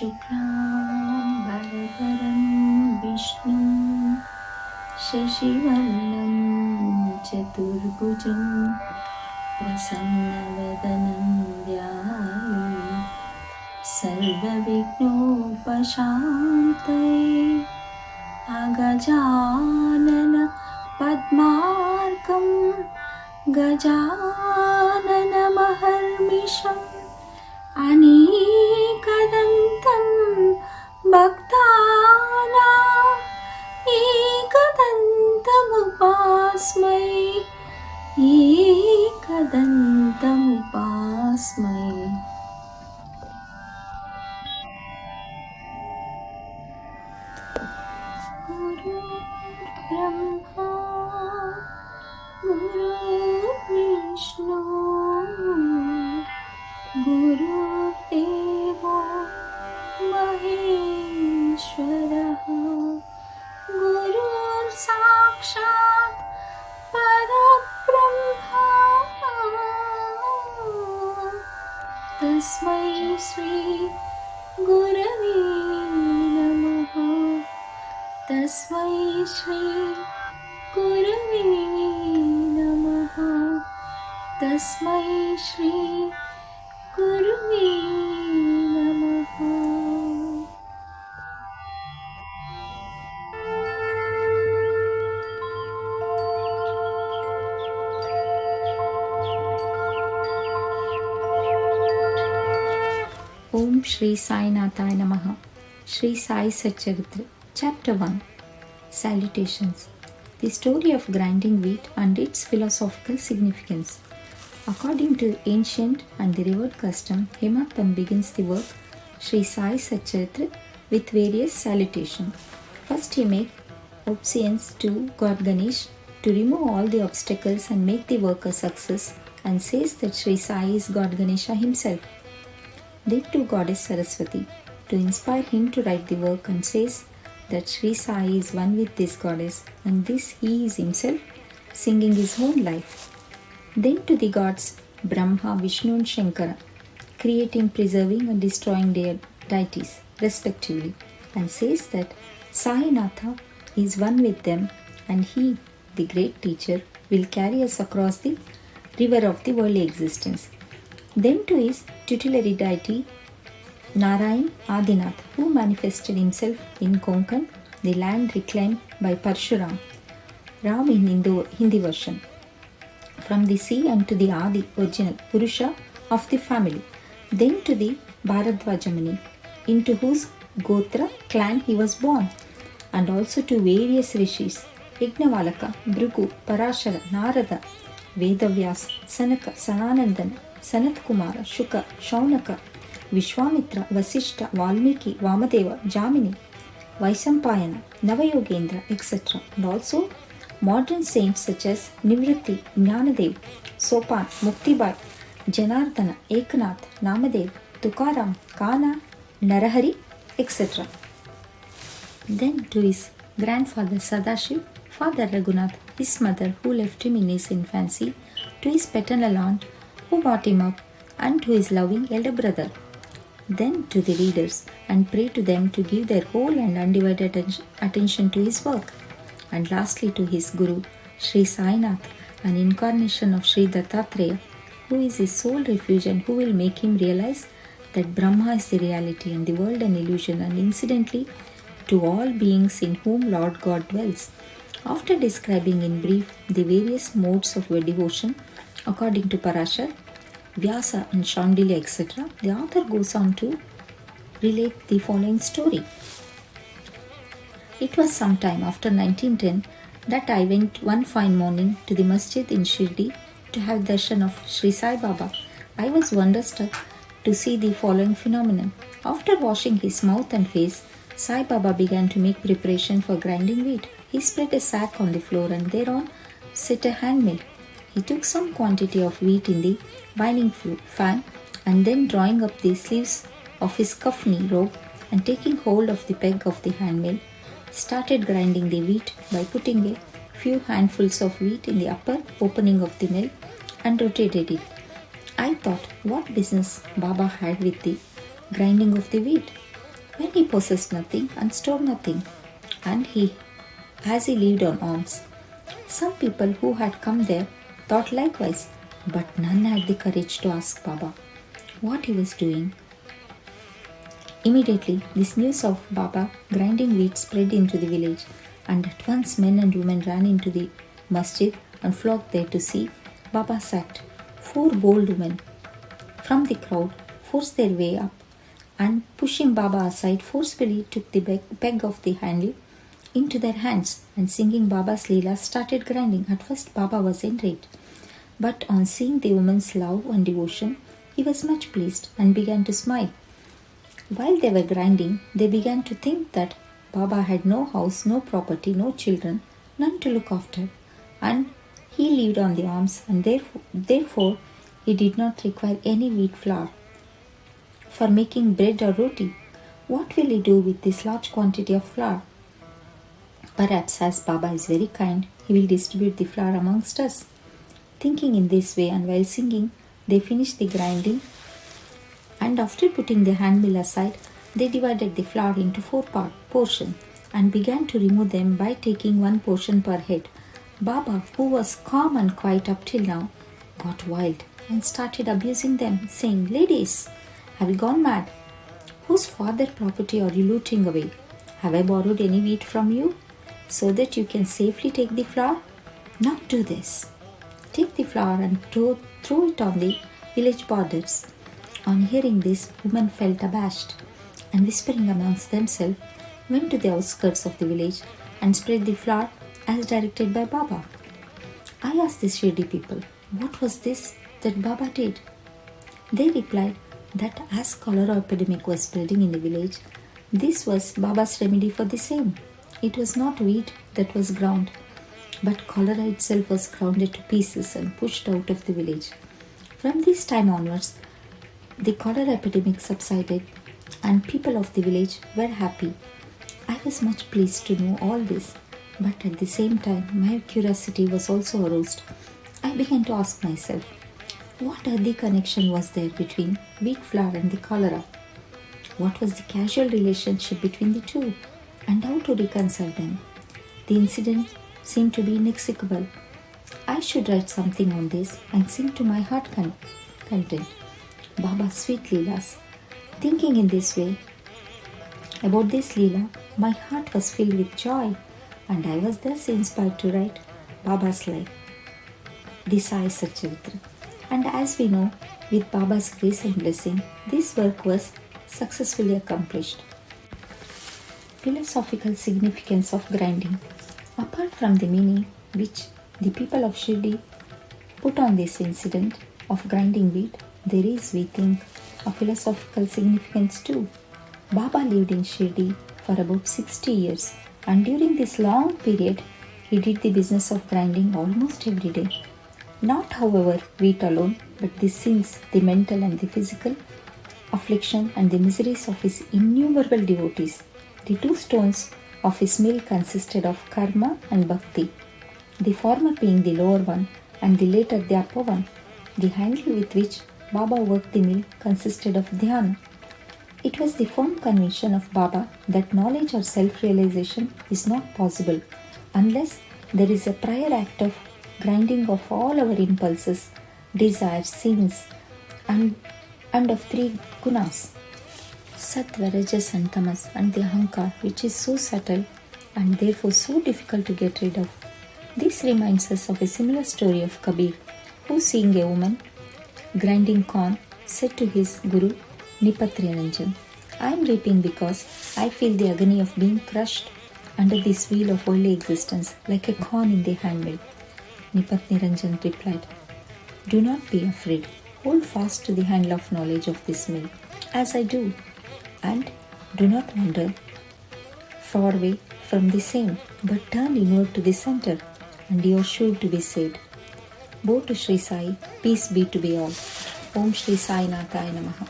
शुक्लां वरदरं विष्णुं शशिवर्णं चतुर्भुजं प्रसन्नवदनं ध्याये सर्वविघ्नोपशान्तये अगजानन पद्मार्कं गजाननमहर्निशम् अनेकदन्तं भक्तानां एकदन्तमुपास्महे एकदन्तमुपास्महे। गुरुर्ब्रह्मा गुरुर्विष्णु गुरुर्देवो महेश्वरः गुरुर्साक्षात् परब्रह्मा तस्मै श्री गुरवे नमः तस्मै श्री गुरवे नमः तस्मै श्री गुरुवे नमः। Om Shri Sai Nathaaya Namaha. Shri Sai Satcharitra. Chapter 1. Salutations. The story of grinding wheat and its philosophical significance. According to ancient and the revered custom, Hemadpant begins the work Shri Sai Satcharitra with various salutations. First he makes obeisance to God Ganesh to remove all the obstacles and make the work a success, and says that Shri Sai is God Ganesha himself. Then to Goddess Saraswati to inspire him to write the work, and says that Shri Sai is one with this goddess, and this he is himself singing his own life. Then to the gods Brahma, Vishnu and Shankara, creating, preserving and destroying their deities respectively, and says that Sai Natha is one with them, and he, the great teacher, will carry us across the river of the worldly existence. Then to his tutelary deity Narayan Adinath, who manifested himself in Konkan, the land reclaimed by Parshuram, Ram in Hindi version, from the sea, and to the Adi, original Purusha of the family. Then to the Bharadwaja Muni, into whose Gotra clan he was born, and also to various rishis, Yajnavalaka, Bhrigu, Parashara, Narada, Vedavyas, Sanaka, Sananandana, Sanat Kumara, Shuka, Shaunaka, Vishwamitra, Vasishta, Valmiki, Vamadeva, Jamini, Vaisampayana, Navayogendra, etc. And also modern saints such as Nivritti, Jnanadev, Sopan, Muktibai, Janardana, Eknath, Namadev, Tukaram, Kana, Narahari, etc. Then to his grandfather Sadashiv, father Raghunath, his mother who left him in his infancy, to his paternal aunt who brought him up, and to his loving elder brother. Then to the readers, and pray to them to give their whole and undivided attention to his work. And lastly to his Guru, Shri Sai Nath, an incarnation of Shri Dattatreya, who is his sole refuge and who will make him realize that Brahma is the reality and the world an illusion, and incidentally to all beings in whom Lord God dwells. After describing in brief the various modes of devotion according to Parashar, Vyasa and Shandilya, etc., the author goes on to relate the following story. It was some time after 1910 that I went one fine morning to the masjid in Shirdi to have darshan of Shri Sai Baba. I was wonderstruck to see the following phenomenon. After washing his mouth and face, Sai Baba began to make preparation for grinding wheat. He spread a sack on the floor, and thereon set a hand mill. He took some quantity of wheat in the binding fan, and then drawing up the sleeves of his kafni robe and taking hold of the peg of the hand mill, started grinding the wheat by putting a few handfuls of wheat in the upper opening of the mill and rotated it. I thought what business Baba had with the grinding of the wheat. when he possessed nothing and stored nothing, and as he lived on alms. Some people who had come there thought likewise, but none had the courage to ask Baba what he was doing. Immediately, this news of Baba grinding wheat spread into the village, and at once men and women ran into the masjid and flocked there to see Baba's act. 4 bold women from the crowd forced their way up and, pushing Baba aside, forcefully took the peg of the handle into their hands and, singing Baba's Leela, started grinding. At first, Baba was enraged, but on seeing the woman's love and devotion, he was much pleased and began to smile. While they were grinding, they began to think that Baba had no house, no property, no children, none to look after, and he lived on the alms, and therefore he did not require any wheat flour for making bread or roti. What will he do with this large quantity of flour? Perhaps, as Baba is very kind, he will distribute the flour amongst us. Thinking in this way, and while singing, they finished the grinding, and after putting the handmill aside, they divided the flour into 4 portions and began to remove them by taking 1 portion per head. Baba, who was calm and quiet up till now, got wild and started abusing them, saying, "Ladies, have you gone mad? Whose father property are you looting away? Have I borrowed any wheat from you so that you can safely take the flour? Now do this. Take the flour and throw it on the village borders." On hearing this, women felt abashed and, whispering amongst themselves, went to the outskirts of the village and spread the flour as directed by Baba. I asked the Shri people, what was this that Baba did? They replied that as cholera epidemic was spreading in the village, this was Baba's remedy for the same. It was not wheat that was ground, but cholera itself was grounded to pieces and pushed out of the village. From this time onwards, the cholera epidemic subsided and people of the village were happy. I was much pleased to know all this, but at the same time my curiosity was also aroused. I began to ask myself, what earthly connection was there between wheat flour and the cholera? What was the causal relationship between the two, and how to reconcile them? The incident seemed to be inexplicable. I should write something on this and sing to my heart content Baba's sweet Leelas. Thinking in this way about this Leela, my heart was filled with joy, and I was thus inspired to write Baba's life, the Sai Satcharitra. And as we know, with Baba's grace and blessing, this work was successfully accomplished. Philosophical significance of grinding. Apart from the meaning which the people of Shri put on this incident of grinding wheat, there is, we think, a philosophical significance too. Baba lived in Shri for about 60 years, and during this long period, he did the business of grinding almost every day. Not, however, wheat alone, but the sins, the mental and the physical, affliction and the miseries of his innumerable devotees. The 2 stones of his mill consisted of karma and bhakti, the former being the lower one and the later the upper one. The handle with which Baba worked the mill consisted of dhyan. It was the firm conviction of Baba that knowledge or self-realization is not possible unless there is a prior act of grinding of all our impulses, desires, sins, and of 3 gunas, Sattva, Rajas and Tamas, and the Ahankar, which is so subtle and therefore so difficult to get rid of. This reminds us of a similar story of Kabir, who, seeing a woman grinding corn, said to his Guru, Nipat Niranjan, I am weeping because I feel the agony of being crushed under this wheel of worldly existence like a corn in the handmill. Nipat Niranjan replied, Do not be afraid. Hold fast to the handle of knowledge of this mill, as I do, and do not wander far away from the same, but turn inward to the center, and you are sure to be saved. Bow to Shri Sai, peace be to be all. Om Shri Sai Nathaya Namaha.